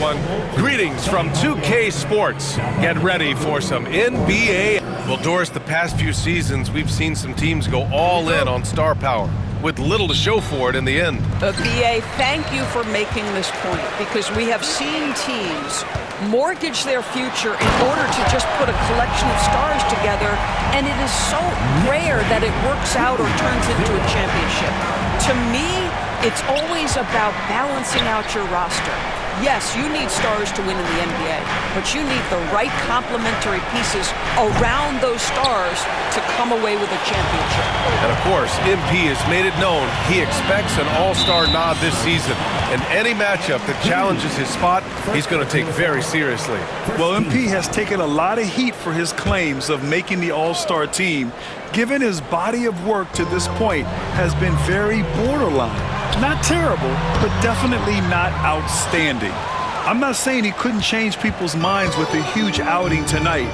everyone. Greetings from 2K Sports. Get ready for some NBA. Well, Doris, the past few seasons, we've seen some teams go all in on star power with little to show for it in the end. BA, thank you for making this point, because we have seen teams mortgage their future in order to just put a collection of stars together, and it is so rare that it works out or turns into a championship. To me, it's always about balancing out your roster. Yes, you need stars to win in the NBA, but you need the right complementary pieces around those stars to come away with a championship. And of course, MP has made it known he expects an all-star nod this season. And any matchup that challenges his spot, he's going to take very seriously. Well, MP has taken a lot of heat for his claims of making the all-star team. Given his body of work to this point has been very borderline. Not terrible, but definitely not outstanding. I'm not saying he couldn't change people's minds with a huge outing tonight,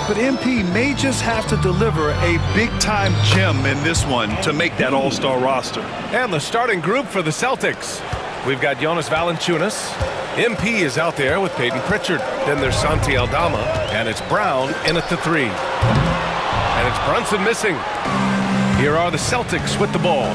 but MP may just have to deliver a big-time gem in this one to make that all-star roster. And the starting group for the Celtics. We've got Jonas Valanciunas. MP is out there with Peyton Pritchard. Then there's Santi Aldama, and it's Brown in at the 3. And it's Brunson missing. Here are the Celtics with the ball.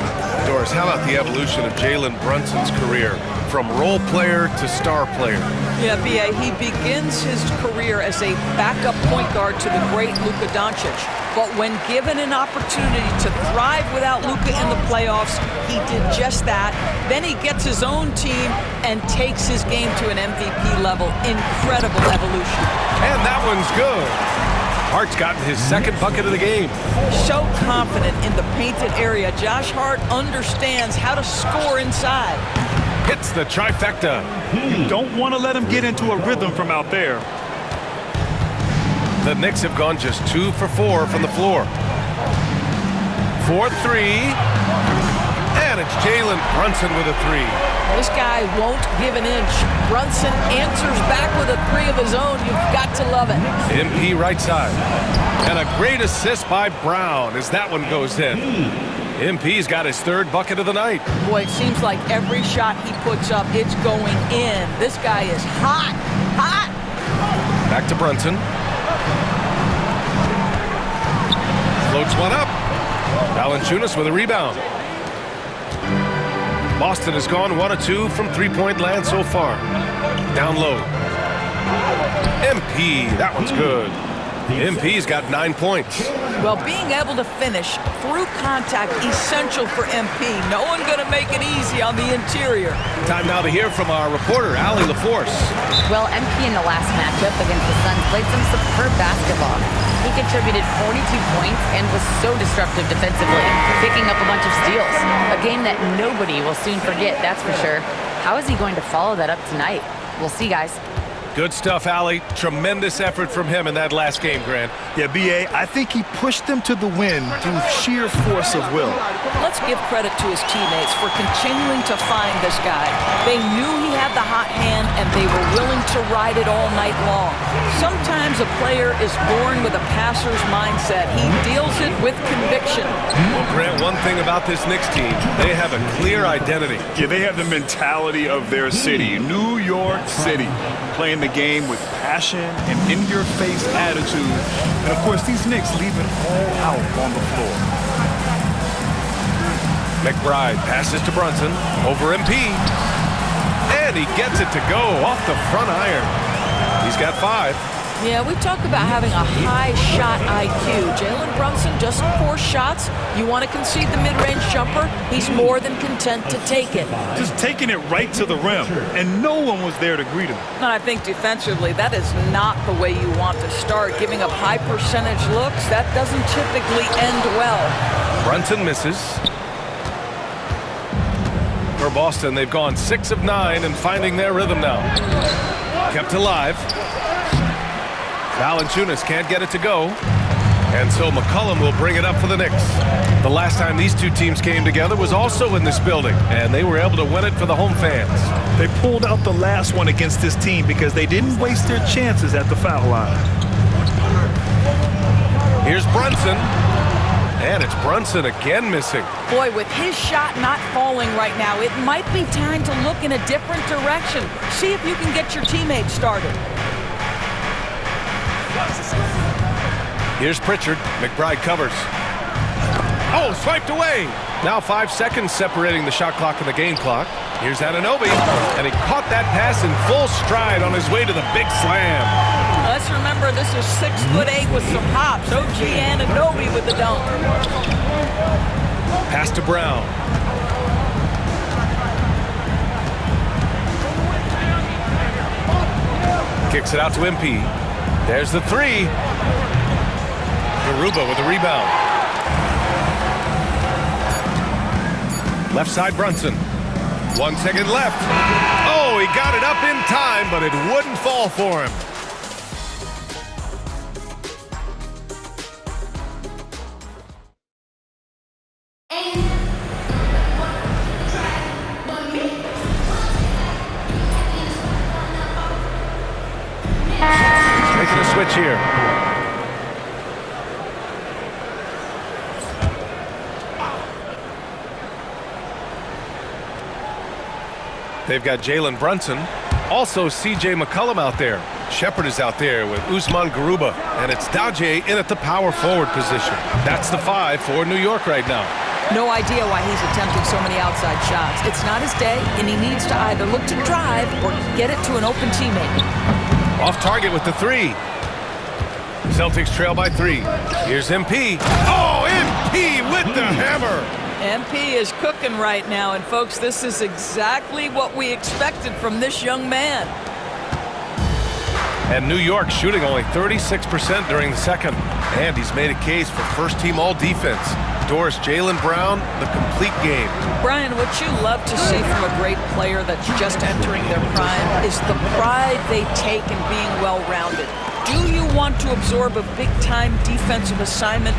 Doris, how about the evolution of Jalen Brunson's career from role player to star player? Yeah, B.A., he begins his career as a backup point guard to the great Luka Doncic. But when given an opportunity to thrive without Luka in the playoffs, he did just that. Then he gets his own team and takes his game to an MVP level. Incredible evolution. And that one's good. Hart's gotten his second bucket of the game. So confident in the painted area. Josh Hart understands how to score inside. Hits the trifecta. You don't want to let him get into a rhythm from out there. The Knicks have gone just 2 for 4 from the floor. 4-3. And it's Jalen Brunson with a 3. This guy won't give an inch. Brunson answers back with a 3 of his own. You've got to love it. MP right side. And a great assist by Brown as that one goes in. MP's got his 3rd bucket of the night. Boy, it seems like every shot he puts up, it's going in. This guy is hot, hot. Back to Brunson. Floats one up. Valanciunas with a rebound. Boston has gone 1 of 2 from three-point land so far. Down low. MP, that one's good. MP's got 9 points. Well, being able to finish through contact, essential for MP. No one going to make it easy on the interior. Time now to hear from our reporter, Allie LaForce. Well, MP in the last matchup against the Suns played some superb basketball. He contributed 42 points and was so disruptive defensively, picking up a bunch of steals. A game that nobody will soon forget, that's for sure. How is he going to follow that up tonight? We'll see, guys. Good stuff, Allie. Tremendous effort from him in that last game, Grant. Yeah, B.A., I think he pushed them to the win through sheer force of will. Let's give credit to his teammates for continuing to find this guy. They knew he had the hot hand, and they were willing to ride it all night long. Sometimes a player is born with a passer's mindset. He deals it with conviction. Well, Grant, one thing about this Knicks team, they have a clear identity. Yeah, they have the mentality of their city, New York City. Playing the game with passion and in-your-face attitude. And, of course, these Knicks leave it all out on the floor. McBride passes to Brunson over MP. And he gets it to go off the front iron. He's got 5. Yeah, we talk about having a high shot IQ. Jalen Brunson just 4 shots. You want to concede the mid-range jumper, he's more than content to take it. Just taking it right to the rim, and no one was there to greet him. And I think defensively, that is not the way you want to start. Giving up high percentage looks, that doesn't typically end well. Brunson misses. For Boston, they've gone 6 of 9 and finding their rhythm now. Kept alive. Valanciunas can't get it to go. And so McCollum will bring it up for the Knicks. The last time these two teams came together was also in this building, and they were able to win it for the home fans. They pulled out the last one against this team because they didn't waste their chances at the foul line. Here's Brunson. And it's Brunson again missing. Boy, with his shot not falling right now, it might be time to look in a different direction. See if you can get your teammates started. Here's Pritchard. McBride covers. Oh, swiped away. Now 5 seconds separating the shot clock and the game clock. Here's Anunoby, and he caught that pass in full stride on his way to the big slam. Let's remember this is 6'8" with some hops. OG Anunoby with the dunk. Pass to Brown. Kicks it out to MP. There's the three. Garuba with the rebound. Left side Brunson. 1 second left. Oh, he got it up in time, but it wouldn't fall for him. Making a switch here. They've got Jalen Brunson. Also C.J. McCollum out there. Shepard is out there with Usman Garuba. And it's Daje in at the power forward position. That's the 5 for New York right now. No idea why he's attempting so many outside shots. It's not his day, and he needs to either look to drive or get it to an open teammate. Off target with the 3. Celtics trail by 3. Here's MP. Oh, MP with the hammer. MP is cooking right now, and folks, this is exactly what we expected from this young man. And New York shooting only 36% during the second. And he's made a case for first-team all-defense. Doris Jaylen Brown, the complete game. Brian, what you love to see from a great player that's just entering their prime is the pride they take in being well-rounded. Do you want to absorb a big-time defensive assignment?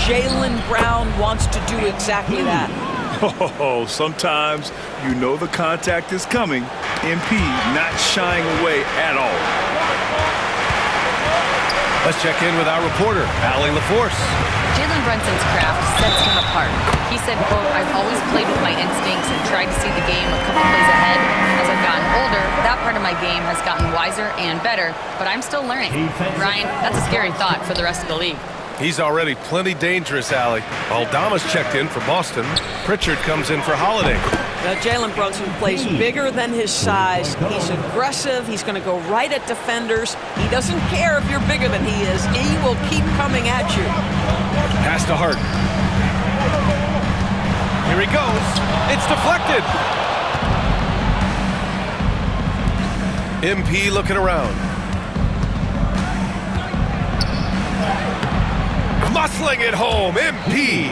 Jaylen Brown wants to do exactly that. Oh, sometimes you know the contact is coming. MP not shying away at all. Let's check in with our reporter, Allie LaForce. Jalen Brunson's craft sets him apart. He said, quote, "I've always played with my instincts and tried to see the game a couple plays ahead. As I've gotten older, that part of my game has gotten wiser and better, but I'm still learning." Ryan, that's a scary thought for the rest of the league. He's already plenty dangerous, Allie. Aldama's checked in for Boston. Pritchard comes in for Holiday. Now, Jalen Brunson plays bigger than his size. He's aggressive. He's going to go right at defenders. He doesn't care if you're bigger than he is. He will keep coming at you. Pass to Hart. Here he goes. It's deflected. MP looking around. Muscling it home, MP.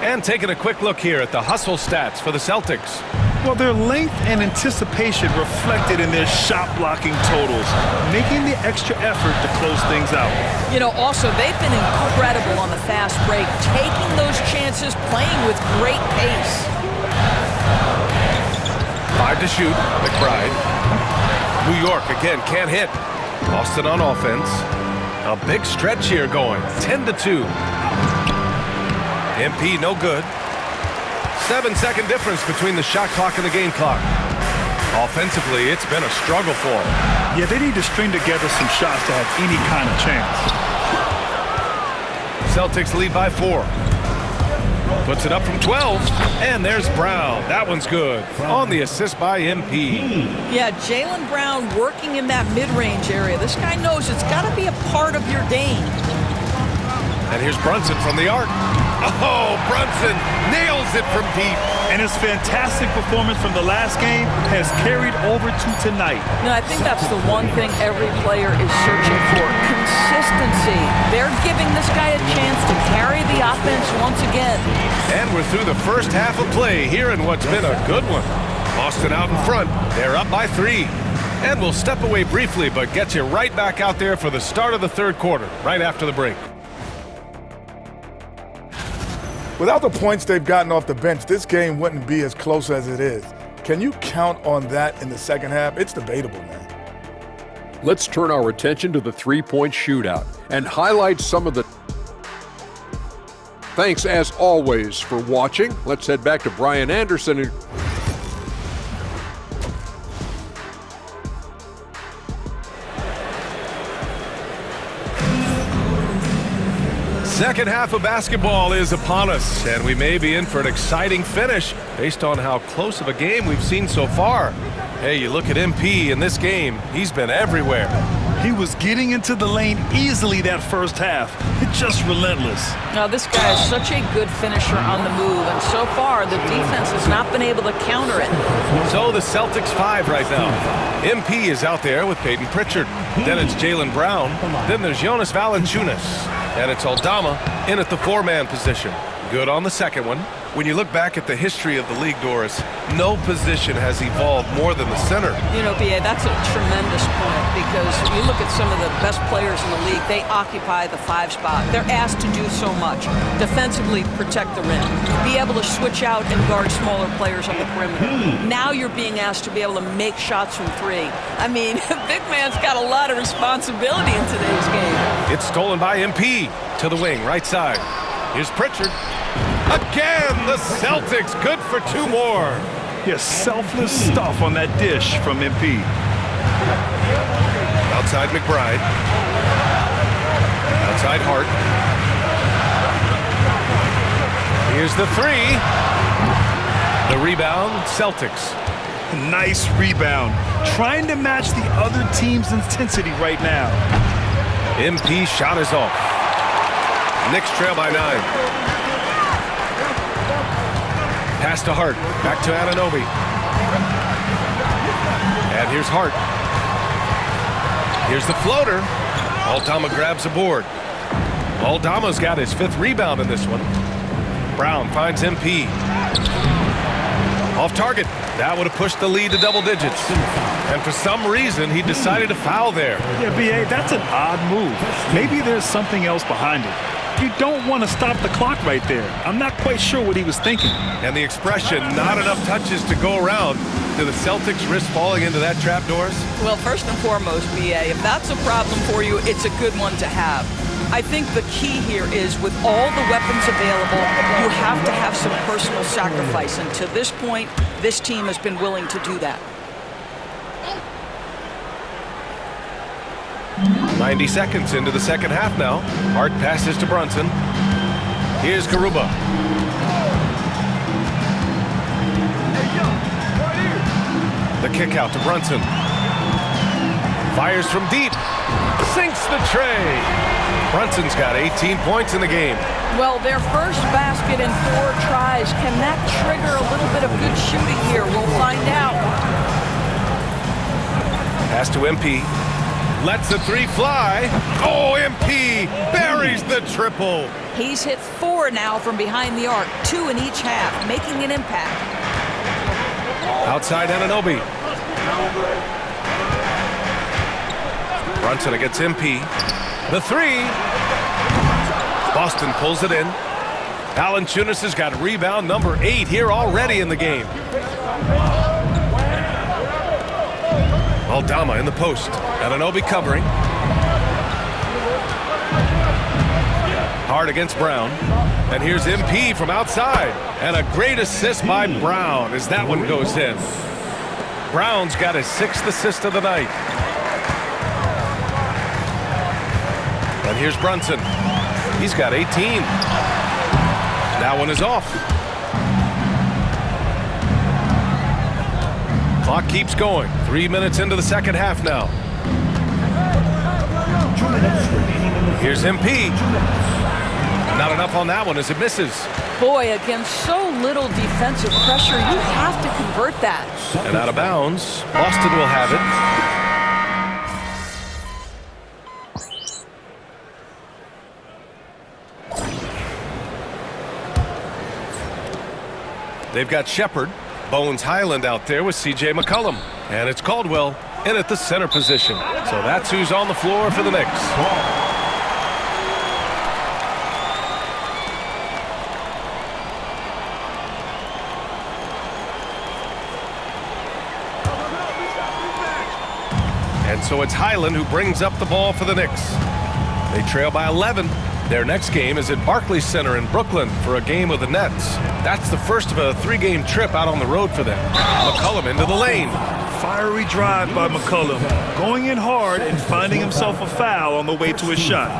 And taking a quick look here at the hustle stats for the Celtics. Well, their length and anticipation reflected in their shot blocking totals, making the extra effort to close things out. You know, also, they've been incredible on the fast break, taking those chances, playing with great pace. 5 to shoot, McBride. New York, again, can't hit. Boston on offense. A big stretch here going, 10-2. MP no good. 7-second difference between the shot clock and the game clock. Offensively, it's been a struggle for them. Yeah, they need to string together some shots to have any kind of chance. Celtics lead by 4. Puts it up from 12, and there's Brown. That one's good. On the assist by MP. Yeah, Jaylen Brown working in that mid-range area. This guy knows it's got to be a part of your game. And here's Brunson from the arc. Oh, Brunson nails it from deep. And his fantastic performance from the last game has carried over to tonight. No, I think that's the one thing every player is searching for. Consistency. They're giving this guy a chance to carry the offense once again. And we're through the first half of play here in what's been a good one. Boston out in front. They're up by 3. And we'll step away briefly, but get you right back out there for the start of the third quarter, right after the break. Without the points they've gotten off the bench, this game wouldn't be as close as it is. Can you count on that in the second half? It's debatable, man. Let's turn our attention to the three-point shootout and highlight some of the Thanks as always for watching. Let's head back to Brian Anderson. Second half of basketball is upon us, and we may be in for an exciting finish based on how close of a game we've seen so far. Hey, you look at MP in this game, he's been everywhere. He was getting into the lane easily that first half. It's just relentless. Now, this guy is such a good finisher on the move, and so far the defense has not been able to counter it. So the Celtics 5 right now. MP is out there with Peyton Pritchard. Then it's Jaylen Brown. Then there's Jonas Valanciunas. And it's Aldama in at the four-man position. Good on the second one. When you look back at the history of the league, Doris, no position has evolved more than the center. You know, B.A., that's a tremendous point, because you look at some of the best players in the league, they occupy the 5 spot. They're asked to do so much. Defensively, protect the rim. Be able to switch out and guard smaller players on the perimeter. Now you're being asked to be able to make shots from 3. I mean, big man's got a lot of responsibility in today's game. It's stolen by MP to the wing, right side. Here's Pritchard. Again, the Celtics good for 2 more. Yeah, selfless stuff on that dish from MP. Outside McBride. Outside Hart. Here's the 3. The rebound, Celtics. Nice rebound. Trying to match the other team's intensity right now. MP shot is off. Knicks trail by 9. Pass to Hart. Back to Anunoby. And here's Hart. Here's the floater. Aldama grabs a board. Aldama's got his 5th rebound in this one. Brown finds MP. Off target. That would have pushed the lead to double digits. And for some reason, he decided to foul there. Yeah, B.A., that's an odd move. Maybe there's something else behind it. You don't want to stop the clock right there. I'm not quite sure what he was thinking. And the expression, not enough touches to go around. Do the Celtics risk falling into that trap, Doris? Well, first and foremost, B.A., if that's a problem for you, it's a good one to have. I think the key here is, with all the weapons available, you have to have some personal sacrifice. And to this point, this team has been willing to do that. 90 seconds into the second half now. Hart passes to Brunson. Here's Garuba. The kick out to Brunson. Fires from deep. Sinks the tray. Brunson's got 18 points in the game. Well, their first basket in 4 tries. Can that trigger a little bit of good shooting here? We'll find out. Pass to MP. Lets the 3 fly. Oh, MP buries the triple. He's hit 4 now from behind the arc, 2 in each half, making an impact. Outside Anunoby. Brunson against MP. The 3. Boston pulls it in. Valanciunas has got rebound number 8 here already in the game. Aldama in the post. Anunoby covering. Hard against Brown. And here's MP from outside. And a great assist by Brown as that one goes in. Brown's got his 6th assist of the night. And here's Brunson. He's got 18. That one is off. Clock keeps going. 3 minutes into the second half now. Here's MP. Not enough on that one as it misses. Boy, against so little defensive pressure, you have to convert that. And out of bounds. Boston will have it. They've got Shepard. Bones Highland out there with C.J. McCollum. And it's Caldwell in at the center position. So that's who's on the floor for the Knicks. And so it's Highland who brings up the ball for the Knicks. They trail by 11. Their next game is at Barclays Center in Brooklyn for a game with the Nets. That's the first of a 3-game trip out on the road for them. McCollum into the lane. Fiery drive by McCollum, going in hard and finding himself a foul on the way to his shot.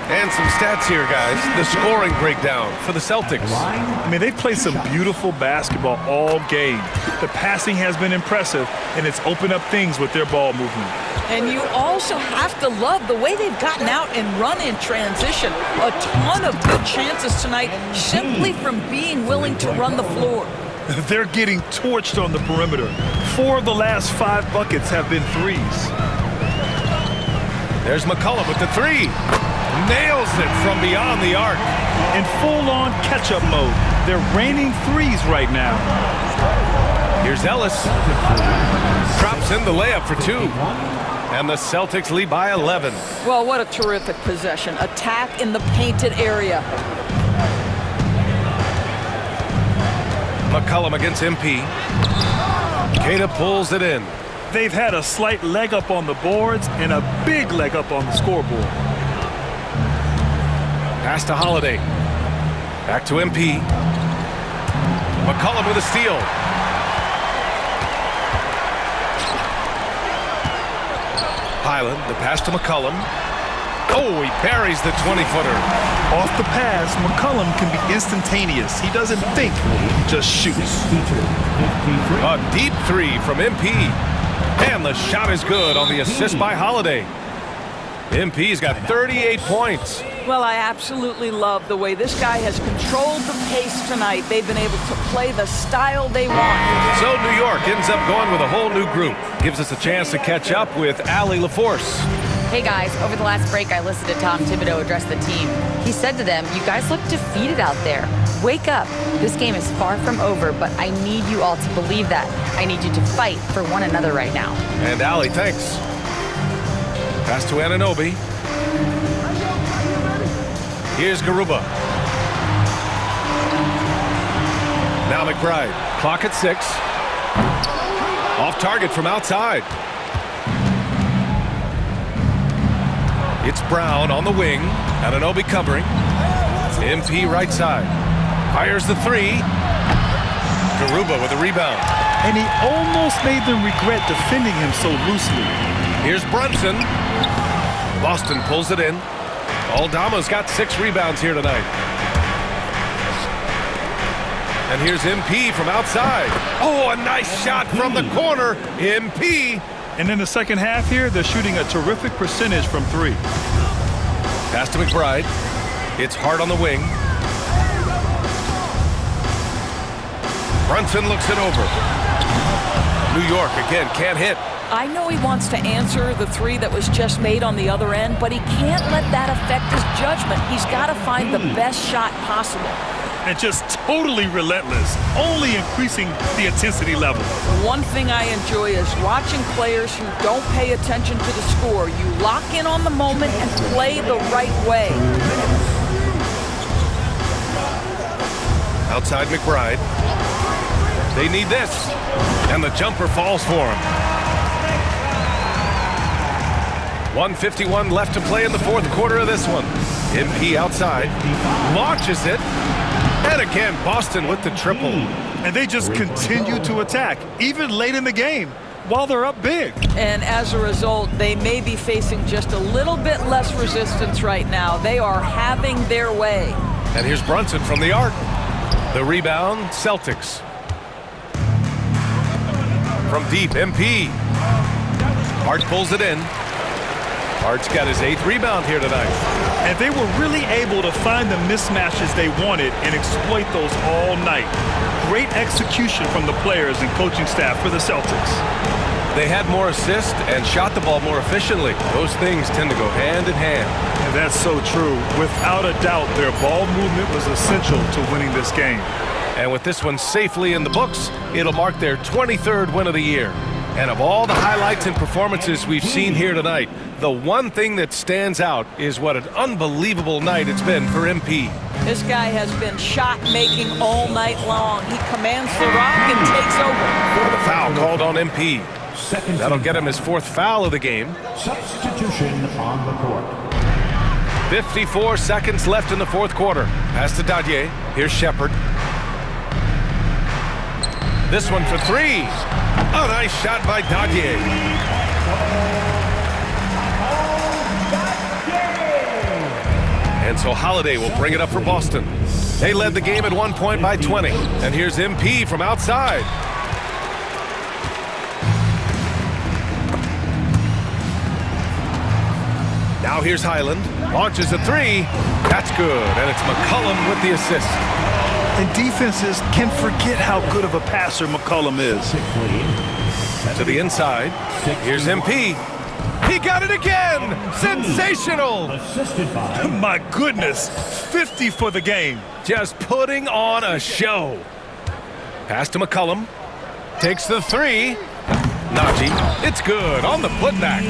And some stats here, guys. The scoring breakdown for the Celtics. I mean, they've played some beautiful basketball all game. The passing has been impressive, and it's opened up things with their ball movement. And you also have to love the way they've gotten out and run in transition. A ton of good chances tonight simply from being willing to run the floor. They're getting torched on the perimeter. 4 of the last 5 buckets have been threes. There's McCollum with the 3. Nails it from beyond the arc. In full-on catch-up mode. They're raining threes right now. Here's Ellis. Drops in the layup for 2. And the Celtics lead by 11. Well, what a terrific possession. Attack in the painted area. McCollum against MP. Queta pulls it in. They've had a slight leg up on the boards and a big leg up on the scoreboard. Pass to Holiday. Back to MP. McCollum with a steal. Highland, the pass to McCollum. Oh, he buries the 20-footer. Off the pass, McCollum can be instantaneous. He doesn't think, just shoots. A deep 3 from MP. And the shot is good on the assist by Holiday. MP's got 38 points. Well, I absolutely love the way this guy has controlled the pace tonight. They've been able to play the style they want. So New York ends up going with a whole new group. Gives us a chance to catch up with Allie LaForce. Hey guys, over the last break I listened to Tom Thibodeau address the team. He said to them, "You guys look defeated out there. Wake up. This game is far from over, but I need you all to believe that. I need you to fight for one another right now." And Allie, thanks. Pass to Anunoby. Here's Garuba. Now McBride. Clock at 6. Off target from outside. It's Brown on the wing. Anunoby covering. MP right side. Fires the 3. Garuba with a rebound. And he almost made them regret defending him so loosely. Here's Brunson. Boston pulls it in. Aldama's got 6 rebounds here tonight. And here's MP from outside. Oh, a nice shot from the corner. MP. And in the second half here, they're shooting a terrific percentage from 3. Pass to McBride. It's hard on the wing. Brunson looks it over. New York again can't hit. I know he wants to answer the 3 that was just made on the other end, but he can't let that affect his judgment. He's got to find the best shot possible. And just totally relentless, only increasing the intensity level. One thing I enjoy is watching players who don't pay attention to the score. You lock in on the moment and play the right way. Outside McBride. They need this. And the jumper falls for him. 1:51 left to play in the fourth quarter of this one. MP outside. Launches it. And again, Boston with the triple. And they just continue to attack, even late in the game, while they're up big. And as a result, they may be facing just a little bit less resistance right now. They are having their way. And here's Brunson from the arc. The rebound, Celtics. From deep, MP. Hart pulls it in. Hart's got his 8th rebound here tonight. And they were really able to find the mismatches they wanted and exploit those all night. Great execution from the players and coaching staff for the Celtics. They had more assists and shot the ball more efficiently. Those things tend to go hand in hand. And that's so true. Without a doubt, their ball movement was essential to winning this game. And with this one safely in the books, it'll mark their 23rd win of the year. And of all the highlights and performances we've seen here tonight, the one thing that stands out is what an unbelievable night it's been for MP. This guy has been shot-making all night long. He commands the rock and takes over. The foul called on MP. That'll get him his 4th foul of the game. Substitution on the court. 54 seconds left in the fourth quarter. Pass to Dadier. Here's Shepard. This one for three. A nice shot by Dadier. And so Holiday will bring it up for Boston. They led the game at 1 point by 20. And here's MP from outside. Now here's Highland. Launches a three. That's good. And it's McCollum with the assist. And defenses can forget how good of a passer McCollum is. To the inside. Here's MP. He got it again! Sensational! My goodness, 50 for the game. Just putting on a show. Pass to McCollum. Takes the three. Najee. It's good on the putback.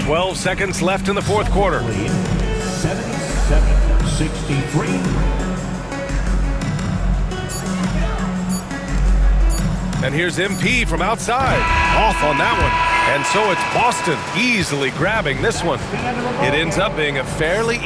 12 seconds left in the fourth quarter. 77-63. And here's MP from outside. Off on that one. And so it's Boston easily grabbing this one. It ends up being a fairly